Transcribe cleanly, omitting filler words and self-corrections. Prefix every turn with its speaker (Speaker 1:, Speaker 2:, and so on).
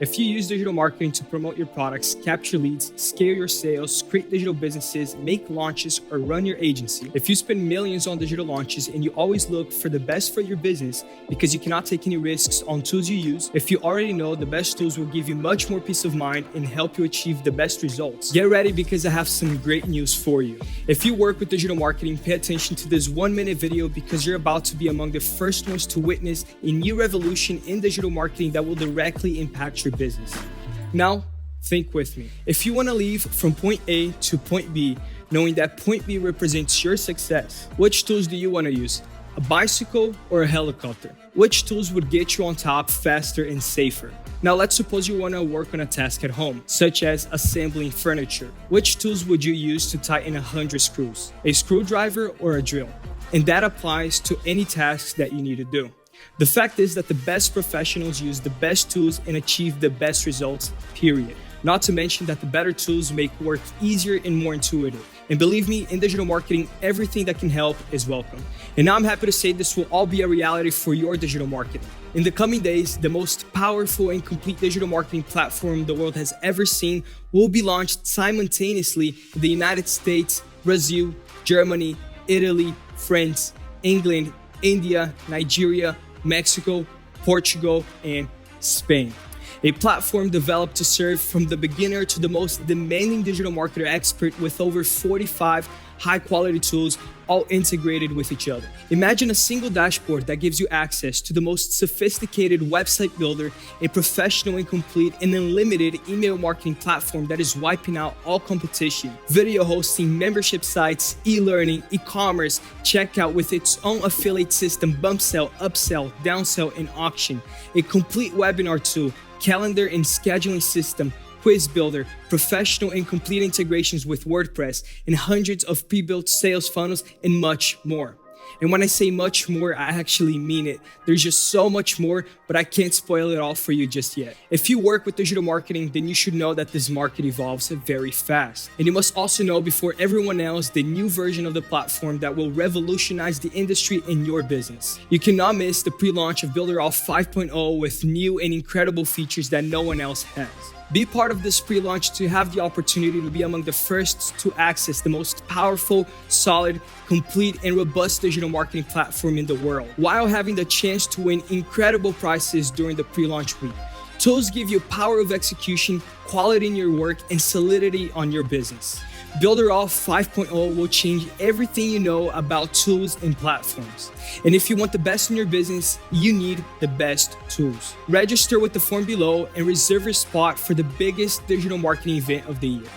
Speaker 1: If you use digital marketing to promote your products, capture leads, scale your sales, create digital businesses, make launches, or run your agency, if you spend millions on digital launches and you always look for the best for your business because you cannot take any risks on tools you use, if you already know the best tools will give you much more peace of mind and help you achieve the best results, get ready because I have some great news for you. If you work with digital marketing, pay attention to this 1-minute video because you're about to be among the first ones to witness a new revolution in digital marketing that will directly impact your business. Now, think with me. If you want to leave from point A to point B, knowing that point B represents your success, which tools do you want to use? A bicycle or a helicopter? Which tools would get you on top faster and safer? Now let's suppose you want to work on a task at home, such as assembling furniture. Which tools would you use to tighten 100 screws? A screwdriver or a drill? And that applies to any tasks that you need to do. The fact is that the best professionals use the best tools and achieve the best results, period. Not to mention that the better tools make work easier and more intuitive. And believe me, in digital marketing, everything that can help is welcome. And now I'm happy to say this will all be a reality for your digital marketing. In the coming days, the most powerful and complete digital marketing platform the world has ever seen will be launched simultaneously in the United States, Brazil, Germany, Italy, France, England, India, Nigeria, Mexico, Portugal, and Spain. A platform developed to serve from the beginner to the most demanding digital marketer expert with over 45 high-quality tools all integrated with each other. Imagine a single dashboard that gives you access to the most sophisticated website builder, a professional and complete and unlimited email marketing platform that is wiping out all competition, video hosting, membership sites, e-learning, e-commerce, checkout with its own affiliate system, bump sell, upsell, downsell, and auction, a complete webinar tool, calendar and scheduling system, quiz builder, professional and complete integrations with WordPress, and hundreds of pre-built sales funnels, and much more. And when I say much more, I actually mean it. There's just so much more, but I can't spoil it all for you just yet. If you work with digital marketing, then you should know that this market evolves very fast. And you must also know before everyone else the new version of the platform that will revolutionize the industry and your business. You cannot miss the pre-launch of Builderall 5.0 with new and incredible features that no one else has. Be part of this pre-launch to have the opportunity to be among the first to access the most powerful, solid, complete, and robust digital marketing platform in the world, while having the chance to win incredible prizes during the pre-launch week. Tools give you power of execution, quality in your work, and solidity on your business. Builderall 5.0 will change everything you know about tools and platforms. And if you want the best in your business, you need the best tools. Register with the form below and reserve your spot for the biggest digital marketing event of the year.